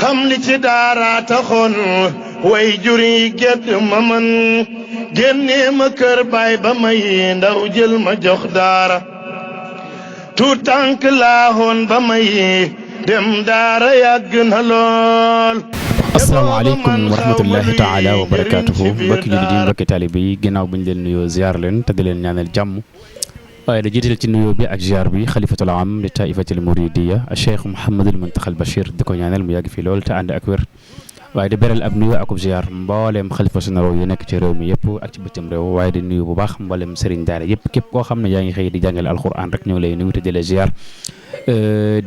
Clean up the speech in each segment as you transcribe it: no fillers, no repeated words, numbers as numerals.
xam li ci daara taxoon way jur yi gedd ma man génnee ma kër baay ba may ndaw jël ma jox daara tuut tànk laahoon ba may dem daara yàgg na lool. asalaamaaleykum wa rahmatullahi taala wa barakaatuhu mbokki jullit yi mbokki taalibe yi ginnaaw bu ñu leen nuyoo ziar leen te di leen ñaanal jàmm waaye da jiital ci nuyoo bi ak ziar bi xalifatul am li taifatil muridiya Cheikh Mouhamadul Muntaxal Bachir di ko ñaanal mu yàgg fi lool te ànd ak wér waaye di beral ab nuyoo akub ziar mbooleem xalifa généraux yu nekk ci réew mi yëpp ak ci bëccëm réew waaye di nuyu bu baax mbooleem sëriñ daara yëpp képp koo xam ne yaa ngi xëy di jàngale alquran rek ñoo lay nuyu te di la ziar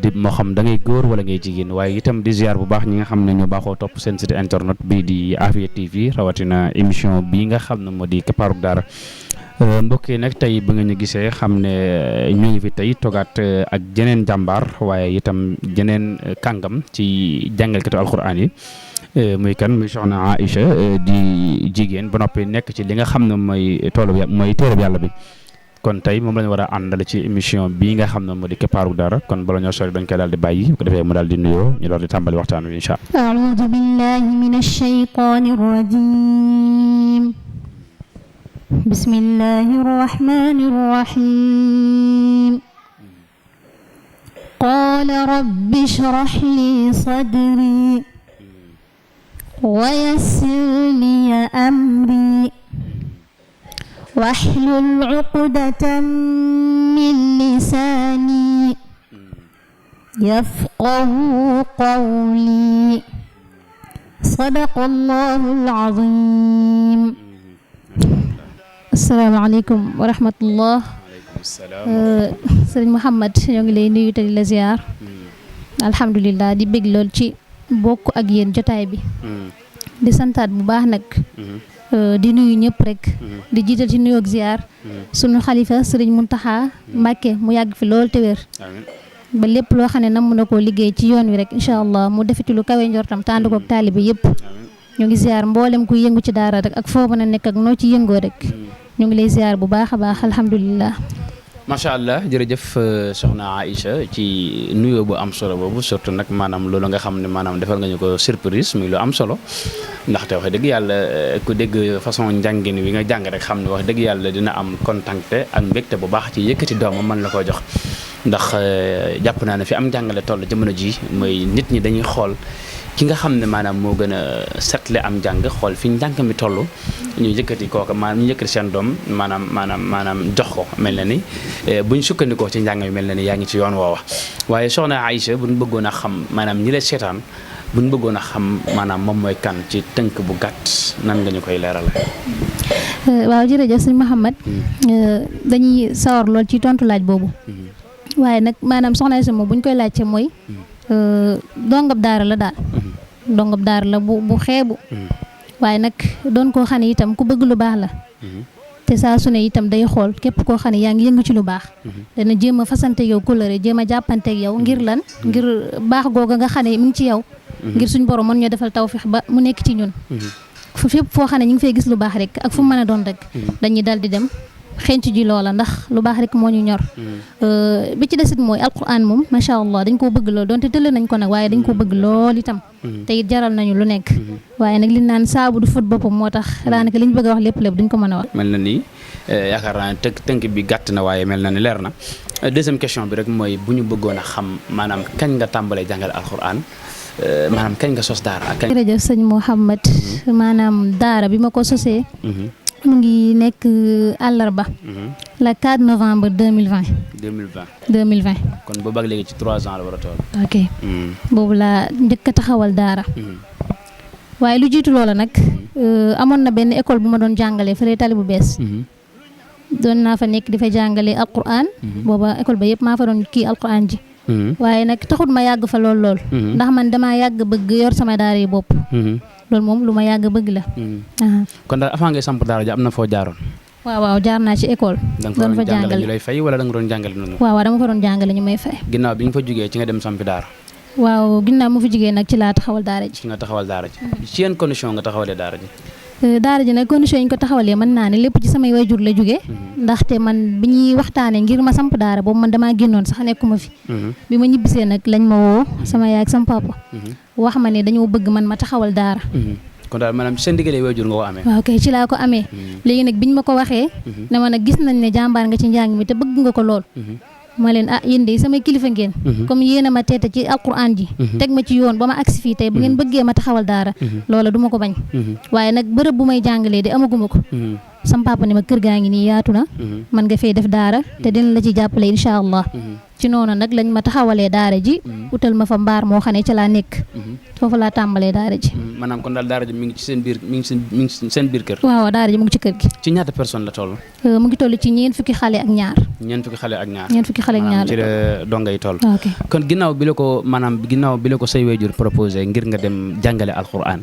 di moo xam da ngay góor wala ngay jigéen waaye itam di ziar bu baax ñi nga xam ne ñoo baaxoo topp seen site internet bii di Afia TV rawatina émission bii nga xam ne moo di Kepaaruk Daara mbokk yi nag tey ba nga ñu gisee xam ne ñu ngi fi tey toogaat ak jeneen jàmbaar waaye itam jeneen kàngam ci jàngalkatu alquran yi muy kan muy soxna Aïcha di jigéen ba noppi nekk ci li nga xam ne mooy toolu mooy téereb yàlla bi kon tey moom la ñu war a àndal ci émission bii nga xam ne moo di Kepaaruk Daara kon bala ñoo sori dañ koy daal di bàyyi bu ko defee mu daal di nuyoo ñu daal di tàmbali waxtaan wi incha allah. a'uudu billahi minash shaytaanir rajiim. bismillahir rahmaanir rahiim. qaala rabbi shrah li sadri wa yassir li amri واحلل عقدة من لساني يفقه قولي صدق الله العظيم. السلام عليكم ورحمة الله. Sëriñ Mouhamed ñoo ngi lay nuyu te di la ziar alhamdulilah di bég lool ci bokk ak yéen jotaay bi di santaat bu baax nag di nuyu ñëpp rek di jiital ci nuyoog ziar sunu xalifa sëriñ Muntaxa Mbàkke mu yàgg fi lool te wér ba lépp loo xam ne nam na koo liggéey ci yoon wi rek incha allah mu defiti lu kawe njortam te ànd koog taalibe yëpp ñu ngi ziar mboolem ku yëngu ci daara rek ak foo mën a nekk ak noo ci yëngoo rek ñu ngi lay ziar bu baax a baax alhamdulilah. macha allah jërëjëf soxna Aïcha ci nuyoo bu am solo boobu surtout nag maanaam loolu nga xam ne maanaam defal nga ñu ko surprise muy lu am solo ndaxte wax dëgg yàlla ku dégg façon njàngin wi nga jàng rek xam ne wax dëgg yàlla dina am contacté ak mbégte bu baax ci yëkkati doomam mën la koo jox ndax jàpp naa ne fi am njàngale toll jamono ji mooy nit ñi dañuy xool ki nga xam ne maanaam moo gën a setle am njàng xool fi njàng mi toll ñu yëkkati kooka maanaam ñu yëkkati seen doom maanaam jox ko mel na ni buñ sukkandikoo ci njàng mi mel na ni yaa ngi ci yoon woowa waaye soxna Aïcha buñ bëggoon a xam maanaam ñi la seetaan buñ bëggoon a xam maanaam moom mooy kan ci tënk bu gàtt nan nga ñu koy leerale. waaw jërëjëf sëñ Mouhamed dañuy sawar lool ci tontu laaj boobu waaye nag maanaam soxna Aïcha moom buñ koy laajte mooy dongab daara la daal dongab daara la bu xeebu waaye nag doon koo xam ne itam ku bëgg lu baax la te saa su ne itam day xool képp koo xam ne yaa ngi yëngu ci lu baax dana jéem a fasante yow kóllëre jéem a jàppanteeg yow ngir lan ngir baax googa nga xam ne mu ngi ci yow ngir suñ borom mën ñoo defal tawfeex ba mu nekk ci ñun fu fépp foo xam ne ñu ngi fay gis lu baax rek ak fu mu mën a doon rek dañuy dal di dem xenc ji loola ndax lu baax rek moo ñu ñor bi ci desit mooy alquran moom macha allah dañ koo bëgg lool donte tële nañ ko nag waaye dañ koo bëgg lool itam te it jaral nañu lu nekk waaye nag li naan saabu du fóot boppam moo tax daanaka li ñu bëgg a wax lépp duñ ko mën a wax. mel na ni yaakaar naa ne tënk bi gàtt na waaye mel na ni leer na deuxième question bi rek mooy bu ñu bëggoon a xam maanaam kañ nga tàmbalee jàngale alquran maanaam kañ nga sos daara ak kañ. jërëjëf sëñ Mouhamed maanaam daara bi ma ko sosee. mu ngi nekk àllarba. le 4 novembre 2020. 2020. kon boobu ak léegi ci 3 ans la war a toll. ok boobu laa njëkk a taxawal daara. waaye lu jiitu loola nag amoon na benn école bu ma doon jàngalee fële tali bu bees. doon naa fa nekk di fa jàngalee alquran. booba école ba yëpp maa fa doon kii alquran ji. waaye nag taxut ma yàgg fa lool. ndax man damaa yàgg bëgg yor sama daara yi bopp. loolu moom lu ma yàgg bëgg la. kon daal avant ngay samp daara ji am na foo jaaroon. waaw jaar naa ci école. doon fa jàngale ñu lay fay wala da nga doon jàngale noonu. waaw dama fa doon jàngale ñu may fay. ginnaaw bi nga fa jugee ci nga dem sampi daara. waaw ginnaaw mu fa jugee nag ci laa taxawal daara ji. ci nga taxawal daara ji. ci yenn condition nga taxawalee daara ji. daara ji nag condition yi ñu ko taxawalee mën naa ne lépp ci samay waajur la jógee ndaxte man bi ñuy waxtaanee ngir ma samp daara boobu man damaa génnoon sax nekkuma fi bi ma ñibbisee nag lañ ma woo sama yaay ak sama papa wax ma ne dañoo bëgg man ma taxawal daara. kon daal maanaam seen diggalee waajur nga ko amee. waaw kay ci laa ko amee. léegi nag biñ ma ko waxee. ne ma nag gis nañ ne jàmbaar nga ci njàng mi te bëgg nga ko lool. ma leen yéen de samay kilifa ngeen. comme yéen a ma teete ci alquran ji. teg ma ci yoon ba ma agsi fii tey bu ngeen bëggee ma taxawal daara. loola du ma ko bañ. waaye nag bërëb bu may jàngalee de amaguma ko. sam papa ne ma kër gaa ngi nii yaatu na. man nga fay def daara te dina la ci jàppale incha allah. ci noonu nag lañ ma taxawalee daara ji. utal ma fa mbaar moo xam ne ca laa nekk. foofu laa tàmbalee daara ji. maanaam kon daal daara ji mi ngi ci seen biir mi ngi seen biir kër. waaw daara ji mu ngi ci kër gi. ci ñaata personne la toll. mu ngi toll ci ñeent fukki xale ak ñaar. ñeent fukki xale ak ñaar. maanaam ci la donga yi toll. ok kon ginnaaw bi la ko say waajur proposé ngir nga dem jàngale alquran.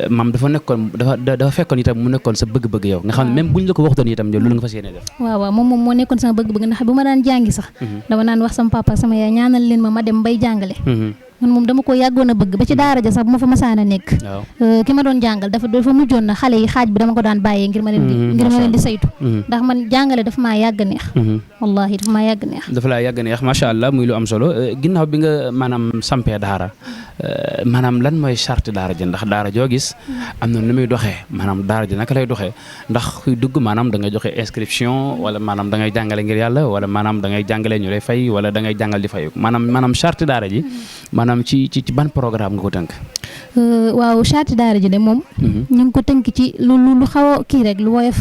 maam dafa fekkoon itam mu nekkoon sa bëgg-bëgg yow nga xam ne même buñ la ko waxtoon itam loolu nga fas yéene def. waaw moom moo nekkoon sama bëgg-bëgg ndax bu ma daan jàngi sax. dama naan wax sama papa sama yaay ñaanal leen ma dem bay jàngale. man moom dama ko yàggoon a bëgg ba ci daara ja sax bu ma fa masaan a nekk. ki ma doon jàngal dafa mujjoon na xale yi xaaj bi dama ko daan bàyyee ngir ma leen di saytu. ndax man jàngale dafa maa yàgg neex. wallahi dafa maa yàgg neex. dafa laa yàgg neex macha allah muy lu am solo ginnaaw bi nga maanaam sampee daara maanaam lan mooy charte daara ji ndax daara joo gis am na nu muy doxee maanaam daara ji naka lay doxee ndax kuy dugg maanaam da ngay joxe inscription wala maanaam da ngay jàngale ngir yàlla wala maanaam da ngay jàngale ñu lay fay wala da ngay jàngal di fayu maanaam charte daara ji maanaam ci ban programme nga ko tënk. waaw charte daara ji de moom. ñu ngi ko tënk ci lu xaw a kii rek lu woyof.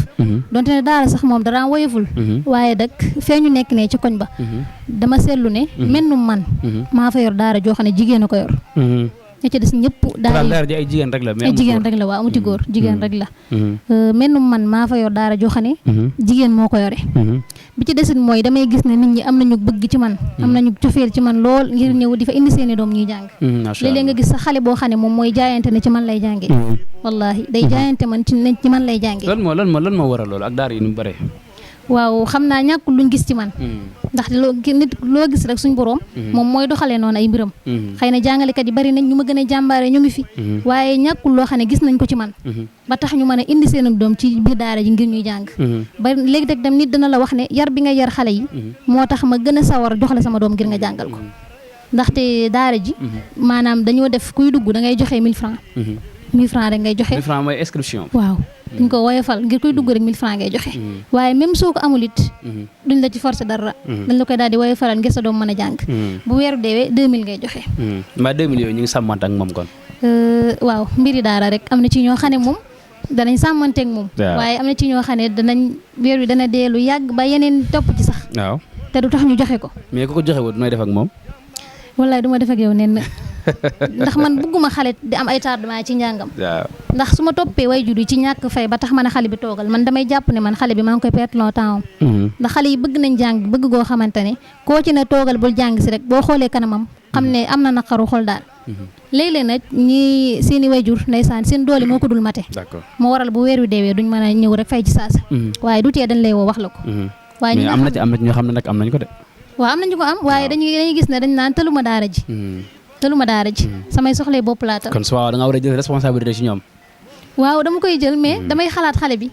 donte ne daara sax moom dara woyoful. waaye nag fee ñu nekk ne ci koñ ba. dama seetlu ne. mennum man. maa fa yor daara joo xam ne jigéen a ko yor. ña ci des ñëpp daara ji ay jigéen rek la. ay jigéen rek la waaw amu ci góor jigéen rek la. mennum man maa fa yor daara joo xam ne. jigéen moo ko yore. bi ci desit mooy damay gis ne nit ñi am nañu bëgg ci man. am nañu cofeel ci man lool ngir ñëw di fa indi seeni doom ñuy jàng. léeg-léeg nga gis sax xale boo xam ne moom mooy jaayante ne ci man lay jàngee. wallahi day jaayante man ci man lay jàngee. lan moo waral loolu ak daara yi nu mu bëree. waaw xam naa ñàkkul luñ gis ci man. ndax nit loo gis rek suñ borom. moom mooy doxalee noonu ay mbiram. xëy na jàngalekat yi bari nañ ñu ma gën a jàmbaare ñu ngi fi. waaye ñàkkul loo xam ne gis nañ ko ci man. ba tax ñu mën a indi seen doom ci biir daara ji ngir ñuy jàng. ba léegi rek tam nit dana la wax ne yar bi nga yar xale yi. moo tax ma gën a sawar jox la sama doom ngir nga jàngal ko. ndaxte daara ji. maanaam dañoo def kuy dugg da ngay joxe 1000 francs. 1000 francs rek ngay joxe. 1000 francs mooy inscription. waaw. duñ ko woyofal ngir koy dugg rek 1000 francs ngay joxe. waaye même soo ko amul it. duñ la ci forcer dara. dañ la koy daal di woyofalal ngir sa doom mën a jàng. bu weeru deewee 2000 ngay joxe. mbaa 2000 yooyu ñu ngi sàmmante ak moom kon. waaw mbiri daara rek am na ci ñoo xam ne moom danañ sàmmanteeg moom. waaye am na ci ñoo xam ne danañ weer wi dana dee lu yàgg ba yeneen topp ci sax. waaw te du tax ñu joxe ko. mais ku ko joxe wut nooy def ak moom. wallaay du ma def ak yow nen ndax man bëgguma xale di am ay tardement ci njàngam. ndax su ma toppee waajur yi ci ñàkk fay ba tax man a xale bi toogal man damay jàpp ne man xale bi maa ngi koy perte long temps ndax xale yi bëgg nañ jàng bëgg goo xamante ne koo ci ne toogal bul jàng si rek boo xoolee kanamam xam ne am na naqaru xol daal. léeg-léeg nag ñi seen i waajur ndeysaan seen doole moo ko dul mate. moo waral bu weer wi deewee duñ mën a ñëw rek fay ci saasa. waaye du tee dañ lay woo wax la ko. waaye mais am na ci ñoo xam ne nag am nañ ko de. waaw am nañu ko am waaye dañuy gis ne dañ naan tëluma daara ji. tëluma daara ji samay soxlay bopp laa tal. kon su waaw da nga war a jël responsabilité ci ñoom. waaw dama koy jël mais damay xalaat xale bi.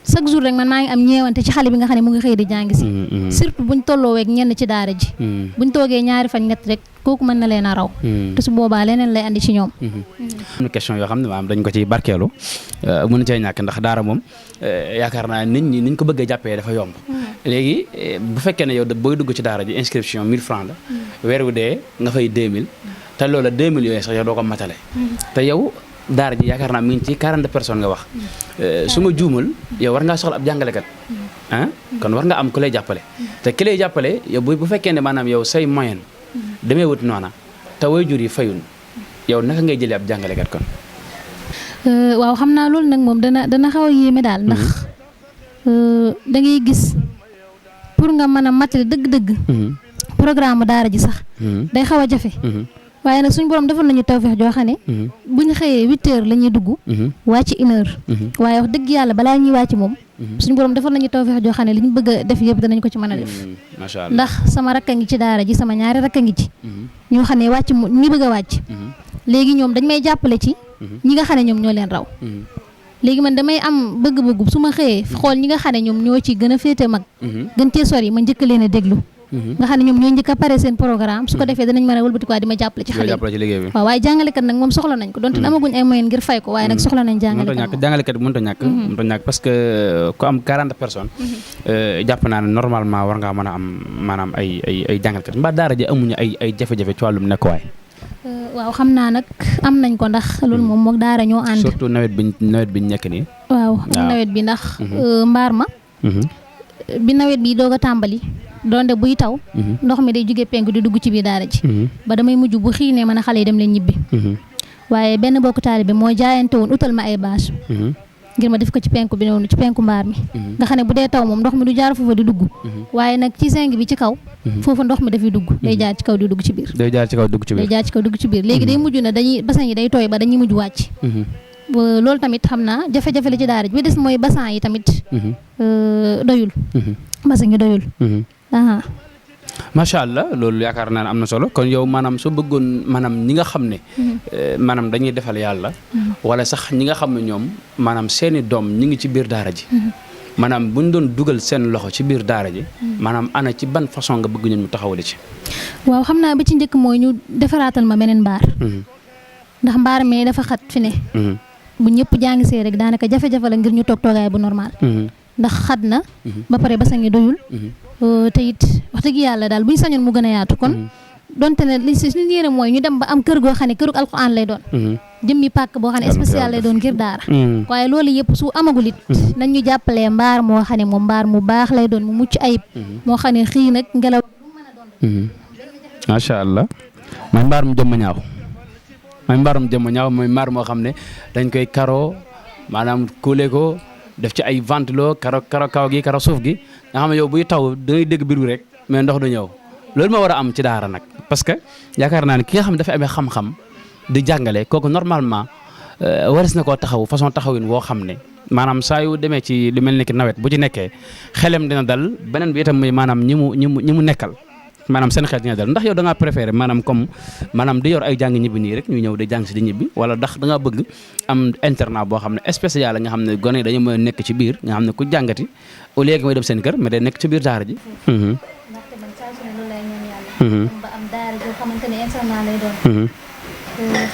chaque jour rek man maa ngi am ñeewante ci xale bi nga xam ne mu ngi xëy di jàng si. surtout buñ tollooweeg ñenn ci daara ji. buñ toogee ñaari fan ñett rek kooku mën na leen a raw. te su boobaa leneen lay andi ci ñoom. am na question yoo xam ne maanaam dañ ko ciy barkeelu mënu cee ñàkk ndax daara moom yaakaar naa nit ñi niñ ko bëggee jàppee dafa yomb. léegi bu fekkee ne yow booy dugg ci daara ji inscription 1000 francs la weer wu dee nga fay 2000 te loola 2000 yooyu sax yow doo ko matale. te yow daara ji yaakaar naa mi ngi ci 40 personnes nga wax su ma juumal yow war ngaa soxla ab jàngalekat kon war nga am ku lay jàppale te ki lay jàppale yow bu fekkee ne maanaam yow say moyen demee wut noona te waajur yi fayun yow naka ngay jëlee ab jàngalekat kon. waaw xam naa loolu nag moom dana xaw a yéeme daal ndax da ngay gis pour nga mën a matale dëgg-dëgg. programme daara ji sax. day xaw a jafe. waaye nag suñu borom defal nañu tawfeex joo xam ne. bu ñu xëyee 8h la ñuy dugg. wàcc 1h. waaye wax dëgg yàlla balaa ñuy wàcc moom. suñu borom defal nañu tawfeex joo xam ne li ñu bëgg a def yëpp danañ ko ci mën a def. macha allah ndax sama rakk a ngi ci daara ji sama ñaari rakk a ngi ci. ñoo xam ne wàcc mu ñi bëgg a wàcc. léegi ñoom dañ may jàppale ci. ñi nga xam ne ñoom ñoo leen raw. léegi man damay am bëgg-bëggu su ma xëyee xool ñi nga xam ne ñoom ñoo ci gën a féete mag. gën cee sori ma njëkk leen a déglu. nga xam ne ñoom ñooy njëkk a pare seen programme su ko defee danañ mën a wëlbati quoi di ma jàppale ci xale yi waaw waaye jàngalekat nag moom soxla nañ ko donte amaguñ ay moyens ngir fay ko waaye nag soxla nañ jàngalekat mënut a ñàkk parce que ku am 40 personnes jàpp naa ne normalement war ngaa mën a am maanaam ay jàngalekat mbaa daara ji amuñu ay jafe-jafe ci wàllum nekkuwaay. waaw xam naa nag am nañ ko ndax loolu moom moog daara ñoo ànd surtout nawet bi ñu nekk nii. waaw nawet bi ndax mbaar ma bi nawet bi doog a tàmbali doonte buy taw ndox mi day jóge penku di dugg ci biir daara ji ba damay mujj bu xiinee mën a xale yi dem leen ñibbi waaye benn bokk taalibe moo jaayante woon utal ma ay bâche ngir ma def ko ci penku bi noonu ci penku mbaar mi nga xam ne bu dee taw moom ndox mi du jaar foofa di dugg waaye nag ci zinc bi ci kaw foofa ndox mi dafay dugg day jaar ci kaw di dugg ci biir léegi day mujj na bassin yi day tooy ba dañuy mujj wàcc loolu tamit xam naa jafe-jafe la ci daara ji bi des mooy bassin yi tamit doyul bassin yi doyul macha allah loolu yaakaar naa ne am na solo kon yow maanaam soo bëggoon maanaam ñi nga xam ne maanaam dañuy defal yàlla wala sax ñi nga xam ne ñoom maanaam seeni doom ñi ngi ci biir daara ji maanaam bu ñu doon dugal seen loxo ci biir daara ji maanaam ana ci ban façon nga bëgg ñun mu taxawale ci waaw xam naa bi ci njëkk mooy ñu defaraatal ma beneen mbaar ndax mbaar mi dafa xat fi ne bu ñëpp jàngi see rek daanaka jafe-jafe la ngir ñu toog toogaay bu normal ndax xat na ba pare basang yi doyul te it wax dëgg yàlla daal bu ñu sañoon mu gën a yaatu kon donte ne li si suñu yéene mooy ñu dem ba am kër goo xam ne kërug alxuraan lay doon jëmmi pàkk boo xam ne spécial lay doon ngir daara waaye loolu yëpp su amagul it nañ ñu jàppalee mbaar moo xam ne moom mbaar mu baax lay doon mu mucc ayib moo xam ne xii nag ngelaw macha allah mooy mbaar mu jëmm ñaaw mooy mbaar moo xam ne dañ koy karo maanaam kuule ko def ci ay ventilo karo kaw gi karo suuf gi nga xam ne yow buy taw da ngay dégg biir bi rek mais ndox du ñëw loolu moo war a am ci daara nag parce que yaakaar naa ne ki nga xam ne dafa amee xam-xam di jàngale kooku normalement waris na koo taxaw façon taxawin woo xam ne maanaam saa yu demee ci lu mel ni ki nawet bu ci nekkee xelam dina dal beneen bi itam muy maanaam ñi mu nekkal maanaam seen xel dina dal ndax yow da ngaa préféré maanaam comme maanaam di yor ay jàng ñibbi nii rek ñu ñëw di jàng si di ñibbi wala ndax da ngaa bëgg am internat boo xam ne spécial la nga xam ne gone dañu mën a nekk ci biir nga xam ne ku jàngati au lieu que may dem seen kër mais day nekk ci biir daara ji. ndaxte man saa su ne loolu lay ñaan yàlla. ba am daara joo xamante ne internat lay doon.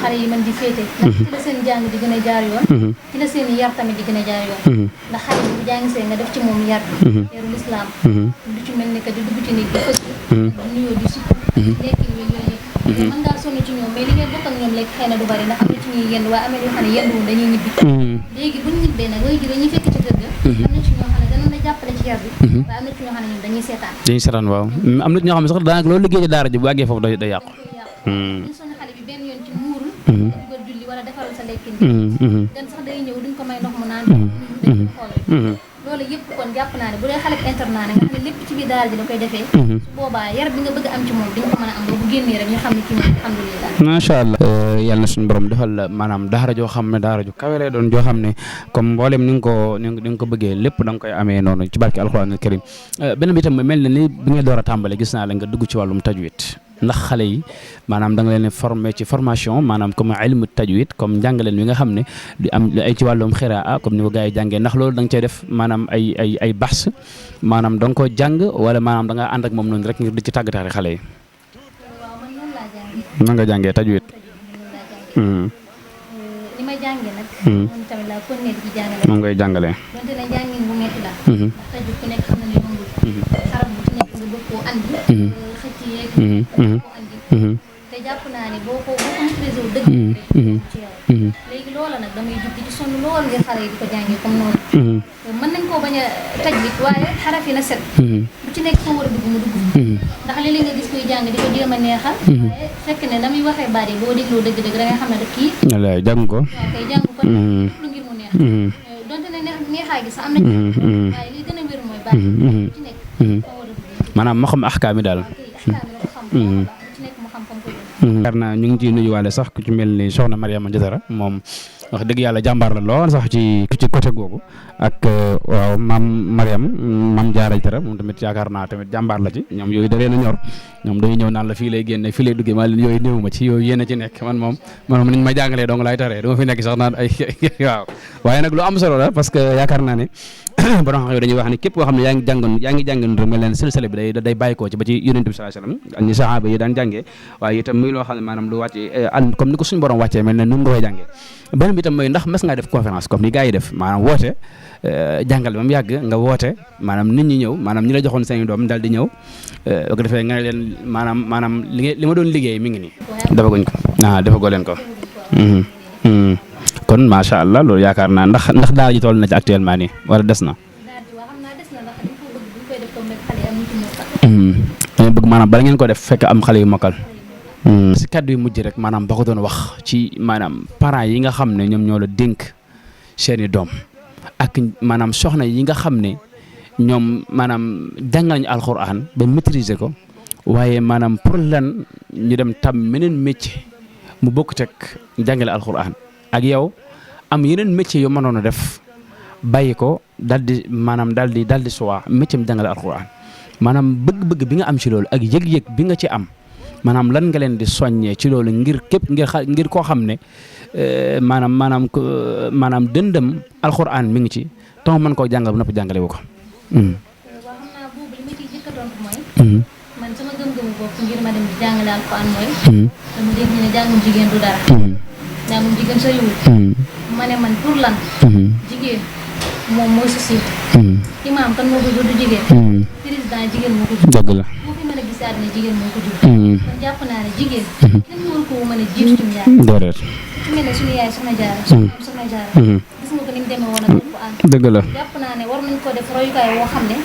xale yi mën di féete. ndax ci la seen jàng di gën a jaar yoon. ci la seen yar tamit di gën a jaar yoon. ndax xale bi bu jàng see nga def ci moom yar. yarul islam. du ci mel ne que di dugg ci nit di fës. di nuyoo di sukk. lekk yi yooyu yëpp. mën ngaa sonn ci ñoom mais li ngeen bokk ak ñoom lekk xëy na du bari ndax am na ci ñuy yenn waaye am na ñoo xam ne yenn woon dañuy ñibbi. léegi buñ ñibbee nag way juré ñuy fekk ci kër ga. am na ci ñoo xam ne danañ la jàppale ci yar bi. waaye am na ci ñoo xam ne ñoom dañuy seetaan. dañuy seetaan waaw am na ñoo xam ne sax daanaka loolu liggéey ci daara ji bu àggee foofu day yàqu. ñu sonn xale bi benn yoon ci muurul. dugal julli wala defaral sa lekkin bi. gan sax day ñëw duñ ko may ndox mu naan. dañ ko xool loolu yëpp kon jàpp naa ne bu dee xale internat nga xam ne lépp ci biir daara ji la koy defee. su boobaa yar bi nga bëgg am ci moom di nga ko mën a am ba bu génnee rek ñu xam ne kii moom alhamdulilah. macha allah yàlla na suñu borom defal la maanaam daara joo xam ne daara ju kawe lay doon joo xam ne comme mboolem ni nga ko bëggee lépp da nga koy amee noonu ci barke alxuraan karim beneen bi itam mel na ni bi nga door a tàmbale gis naa la nga dugg ci wàllum tajwid ndax xale yi maanaam da nga leen formé ci formation maanaam comme ilmu tajwid comme njàngaleen wi nga xam ne di am ay ci wàllum xiraa comme ni ko gars yi jàngee ndax loolu da nga cay def maanaam ay baxs maanaam da nga ko jàng wala maanaam da nga ànd ak moom noonu rek ngir di ci tàggataare xale yi. waaw man noonu laa jàngee. nan nga jàngee tajwid. li may jàngee nag. moom tamit laa kon ne di ci jàngale. moom ngay jàngalee. donte ne njàngin bu métti la. ndax tajwid ku nekk xam na ne yombul. xarab bu ci nekk nga bëgg koo andi. xëcc yeeg. koo andi. te jàpp naa ne boo ko maîtriser wu dëgg. ci yow. léegi loola nag damay jug di ci sonn lool ngir xale yi di ko jàngee comme noonu. mën nañ koo bañ a tajwid waaye xaraf yi na set. bu ci nekk foo war a dugg mu dugg. ndax léeg-léeg nga gis koy jàng di ko jéem a neexal. waaye fekk ne na muy waxee baat yi boo dégloo dëgg-dëgg da ngay xam ne daf kii. wallaay jàng ko. waaw kay jàng ko lu ngir mu neex. donte ne neexaay gi sax am na ci. waaye li gën a wér mooy baat yi. bu ci nekk foo war a dugg. maanaam ma xam axkaam yi daal. yaakaar naa ñu ngi ciy nuyuwaale sax ku ci mel ni soxna Mariama Jatara moom wax dëgg yàlla jàmbaar la lool sax ci côté googu ak waaw maam Jaara Jatara moom tamit yaakaar naa tamit jàmbaar la ci ñoom yooyu da leen a ñor ñoom dañuy ñëw naan la fii lay génne fii lay duggee maa leen yooyu néew ma ci yooyu yéen a ci nekk man niñ ma jàngalee dong laay taree dama fi nekk sax naan ay waaw waaye nag lu am solo la parce que yaakaar naa ne borom xam dañuy wax ne képp koo xam ne yaa ngi jàngoon rek mel leen silsila bi day bàyyi ko ci ba ci yonent bi sallallahu alayhi wasallam ak ñi saxaaba yi daan jàngee waaye itam muy loo xam ne maanaam lu wàcce comme ni ko suñu borom wàccee mel ne nun nga koy jàngee beneen bi itam mooy ndax mas ngaa def conférence comme ni gars yi def maanaam woote jàngal ba mu yàgg nga woote maanaam nit ñi ñëw maanaam ñi la joxoon seen doom daal di ñëw bu ko defee nga ne leen maanaam li ma doon liggéey mi ngi nii defaguñ ko defagoo leen ko kon macha allah loolu yaakaar naa ndax daara ji toll na ci actuellement nii wala des na. dañu bëgg maanaam bala ngeen ko def fekk am xale yu mokkal. si kàddu yu mujj rek maanaam ba ko doon wax ci maanaam parents yi nga xam ne ñoom ñoo la dénk seeni doom ak maanaam soxna yi nga xam ne ñoom maanaam jàngal nañu alxuraan ba maîtriser ko waaye maanaam pour lan ñu dem tam meneen métier mu bokk teg jàngale alxuraan ak yow am yeneen métier yu mënoon a def bàyyi ko daal di suwaa métier mu jàngale alxuraan maanaam bëgg-bëgg bi nga am ci loolu ak yëg-yëg bi nga ci am maanaam lan nga leen di soññee ci loolu ngir koo xam ne maanaam dëndëm alxuraan mi ngi ci tax mën koo jàngal ba noppi jàngale wu ko. waaw xam naa boobu li ma ciy jëkk a tontu mooy. man sama gëm-gëmu bopp ngir ma dem di jàngale alxuraan mooy. dama dégg ñu ne jàngum jigéen du dara. jàngum jigéen soriwul. ma ne man pour lan. jigéen moom mooy société. imaam kan moo ko jur du jigéen. président jigéen moo ko jur. dëgg la moo fi mën a gis àddina jigéen moo ko jur. kon jàpp naa ne jigéen. kenn waru ko mën a jiitu ci njaay. déedéet. su mel ne suñu yaay soxna Jaara. soxna Jaara. gis nga ko ni mu demee woon ak alxuraan. dëgg la jàpp naa ne war nañ ko def royukaay woo xam ne.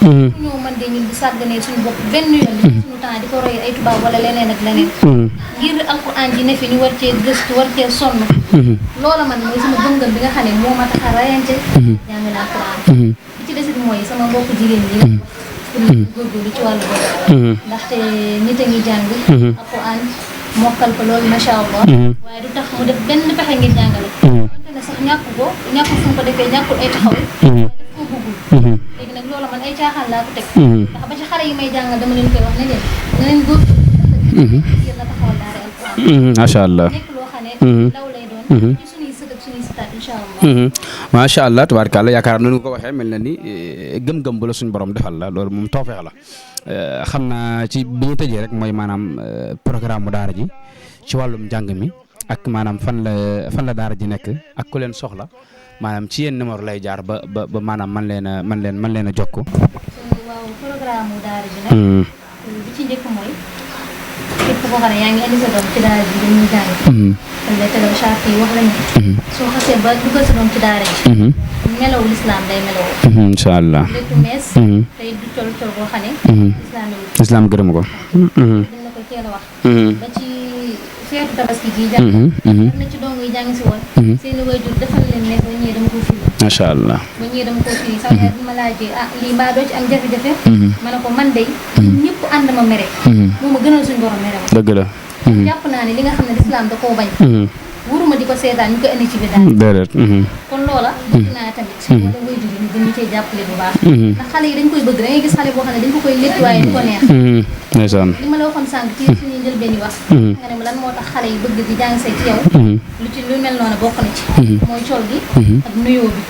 ñoo mën de ñun di sàgganee suñu bopp benn yoon. suñu temps di ko roy ay tubaab wala leneen ak leneen. ngir alxuraan ji ne fi ñu war cee gëstu war cee sonn. loola man mooy sama bëngal bi nga xam ne moo ma tax a rayante. jàngale alxuraan. li ci desit mooy sama mbokku jigéen ñi la. pour ñu góorgóorlu ci wàllu boobu. ndaxte nit a ngi jàng. alxuraan mokkal ko loolu macha allah. waaye du tax mu def benn pexe ngir jàngale. wante ne sax ñàkkul fu mu ko defee ñàkkul ay taxaw. waaye daf koo bëggul. léegi nag loola man ay caaxaan laa ko teg. ndax ba ci xale yi may jàngal dama leen koy wax ne leen na leen góorgóorlu. yéen la taxawal daara alxuraan. macha allah nekk loo xam ne law lay doon. ci suñuy sët ak suñuy sëtaat incha allah. macha allah tabaarkalla yaakaar nañu ko waxee mel na ni gëm-gëm bu la suñu borom defal la loolu moom tawfeex la. xam naa ci bi ñu tëjee rek mooy maanaam programme mu daara ji ci wàllum njàng mi ak maanaam fan la daara ji nekk ak ku leen soxla maanaam ci yenn numéro lay jaar ba maanaam man leen a jokk. waaw programme mu daara ji nag. bi ci njëkk mooy képp koo xam ne yaa ngi indi sa doom ci daara ji dañuy jàng. dañ lay tegal charte yi wax la ne. soo xasee ba dugal sa doom ci daara ji. melaw lislaam day melawoo. incha allah léttu mees. tey du col boo xam ne. lislaam gërëm ko. dañ la koy teel a wax. ba ci feetu tabaski gi jàng. am na ci dong yi jàng si woon. seen i waajur defal leen ne ba ñëwee dama ko firi. macha allah ba ñëwee dama ko firi sama yaay bi ma laajee lii mbaa doo ci am jafe-jafe. ma ne ko man de ñëpp ànd ma mere. moo ma gënal suñu borom mere ma. dëgg la. jàpp naa ne li nga xam ne lislaam da koo bañ. wuruma di ko seetaan ñu ko indi ci bi daal. déedéet. kon loola bëgg naa tamit. wala waajur yi ñu gën ñu cee jàppale bu baax. ndax xale yi dañ koy bëgg da ngay gis xale boo xam ne dañ ko koy létt waaye du ko neex. ndeysaan li ma la waxoon sànq ci suñuy njëlbeen yi wax. nga ne ma lan moo tax xale yi bëgg di jàng see ci yow. lu mel noonu bokk na ci. mooy col gi. ak nuyoo bi.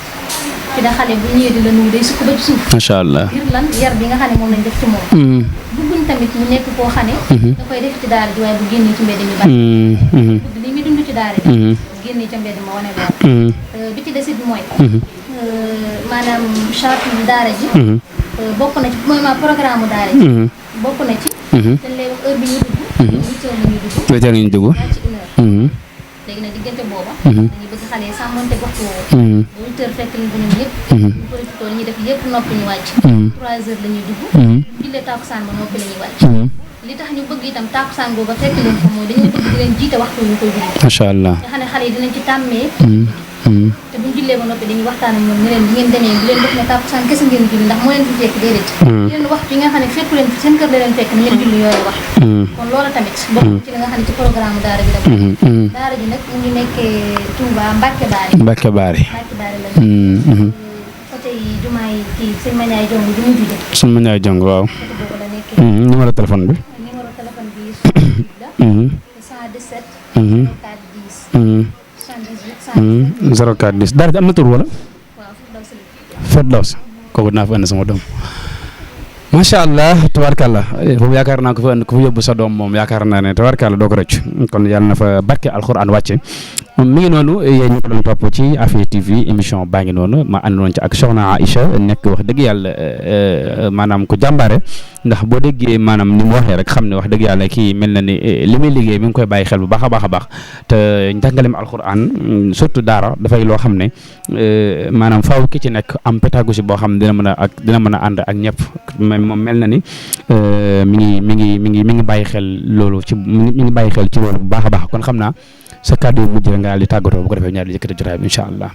fi da xale bu ñëwee di la nuyu day sukk ba ci suuf. macha allah ngir lan yar bi nga xam ne moom lañ def ci moom. bëgguñ tamit mu nekk koo xam ne. da koy def ci daara ji waaye bu génnee ci mbedd mi bari. bëgg li muy dund ci daara ji. bu génnee ca mbedd ma wane lool. bi ci desit mooy. maanaam charte daara ji. bokk na ci mooy programme daara ji. bokk na ci. dañ lay wax heure bi ñu dugg. 8 heures la ñuy dugg. ci 1 heure. léegi nag diggante booba. dañuy bëgg xale yi sàmmonte waxtu woowu. ba 8 heures fekk nañ ko ñoom ñëpp. ñu profité li ñuy def yëpp noppi ñu wàcc. 3 heures la ñuy dugg. bu jullee tàkkusaan ba noppi la ñuy wàcc. li tax ñu bëgg itam tàkkusaan booba fekk leen ko mooy dañoo bëgg di leen jiite waxtu ñu koy julli. macha allah nga xam ne xale yi dinañ ci tàmmee. te buñ jullee ba noppi dañuy waxtaan ak ñoom ñu leen bi ngeen demee bu leen def ne tàkkusaan kese ngeen julli ndax moo leen fi fekk déedéet. leen waxtu yi nga xam ne fekku leen fi seen kër la leen fekk ni ngeen julli yooyu wax. kon loola tamit bokk ci li nga xam ne ci programme daara ji la bokk. daara ji nag mu ngi nekkee Touba Mbacke Bari. Mbacke Bari la côté yi jumaa yi kii sëñ Maniaye Jong bi mu jugee. sëñ Maniaye Jong waaw. côté boobu la nekkee. numéro téléphone bi. numéro téléphone bi 117. 410. 04 10 daara ji am na tur wala. waaw Firdaws. kooku dinaa fa indi sama doom macha allah tabarkàlla foofu yaakaar naa ko fa yóbbu sa doom moom yaakaar naa ne tabarkàlla doo ko rëcc kon yàlla na fa barke alxuraan wàcce mi ngi noonu yéen ñu ko doon topp ci Afia TV émission baa ngi noonu ma àndoon ci ak soxna Aïcha nekk wax dëgg yàlla maanaam ku jàmbaare ndax boo déggee maanaam ni mu waxee rek xam ne wax dëgg yàlla kii mel na ni li muy liggéey mi ngi koy bàyyi xel bu baax a baax a baax te njàngalem alxuraan surtout daara dafay loo xam ne maanaam faaw ki ci nekk am pédagogie boo xam ne dina mën a ànd ak ñëpp moom mel na ni mi ngi bàyyi xel loolu ci mi ngi bàyyi xel ci loolu bu baax a baax kon xam naa sa kàddu yu mujj nga daal di tàggatoo bu ko defee ñaar di yëkkati jotaay bi incha allah.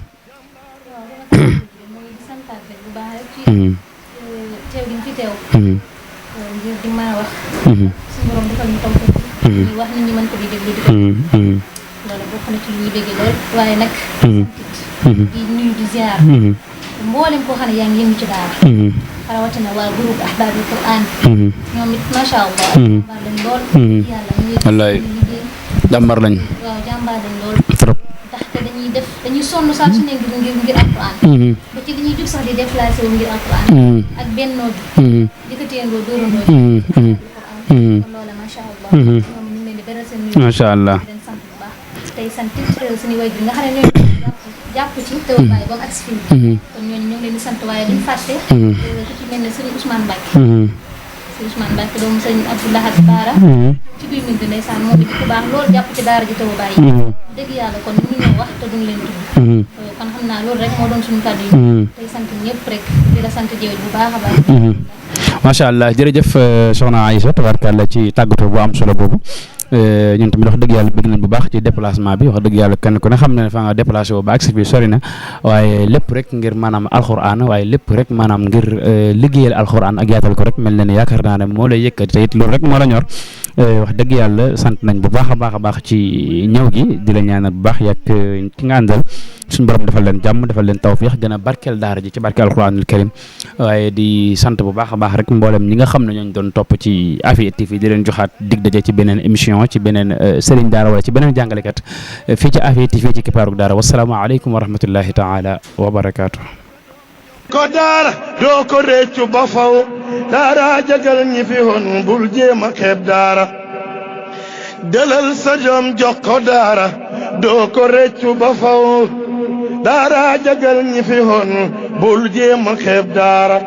ngir di mën a wax suñu borom defal ñu taw ñu wax nit ñi mën ko di déglu di ko loolu bokk na ci lu ñuy déggee lool waaye nag di nuyu di ziar mboolem koo xam ne yaa ngi yëngu ci daara rawatina waa groupe Ahbabul Quran ñoom it macha allah jàmbaar lañ lool yàlla mu ngi wallaay jàmbaar lañ waaw jàmbaar lañ lool trop ndaxte dañuy sonn saa su ne ngir alquran ba ci dañuy jóg sax di déplacé wu ngir alquran ak bennoo bi dikkateendoo dóorandoo kon loola macha allah ñoom ñu ngi leen di beral seen nuyu macha allah leen sant bu baax tey sant suñu way bi nga xam ne ñooy jàpp ci te bàyyi ba mu agsi fii kon ñooñu ñu ngi leen di sant waaye duñ fàtte ku ci mel ne Serigne Ousmane Mbacke Serigne Ousmane Mbacke doomu Serigne Abdoulahat Baara ci biir mi bi ndeysaan moom it ku baax loolu jàpp ci daara ji te bàyyi dëgg yàlla kon mënu ñoo wax te duñ leen tudd kon xam naa loolu rek moo doon suñu kàddu yi tey sant ñëpp rek di la sant jëwet bu baax a baax macha allah jërëjëf soxna Aïcha tabarkàlla ci tàggatoo bu am solo boobu ñun tamit wax dëgg yàlla bëgg nañ bu baax ci déplacement bi wax dëgg yàlla kenn ku ne xam ne fa nga déplacé wu ba agsi bi sori na waaye lépp rek ngir maanaam alxuraan waaye lépp rek maanaam ngir liggéeyal alxuraan ak yaatal ko rek mel na ni yaakaar naa ne moo lay yëkkati te it loolu rek moo la ñor wax dëgg yàlla sant nañ bu baax a baax ci ñëw gi di la ñaanal bu baax yàgg ki nga àndal suñu borom defal leen jàmm defal leen tawfiix gën a barkeel daara ji ci barkeel alxuraanul karim waaye di sant bu baax a baax rek mboolem ñi nga xam ne ñooñu doon topp ci Afia TV di leen joxaat dig daje ci beneen émission ci beneen sëriñ daara wala ci beneen jàngalekat fii ci Afia TV ci Kippaarug Daara wasalaamaaleykum wa rahmatullahi taala wa barakaatu. ko daara doo ko réccu ba faw daara jagal ñi fi hon bul jéem a xeeb daara delal sa jom jox ko daara doo ko réccu ba faw daara jagal ñi fi hon bul jéem a xeeb daara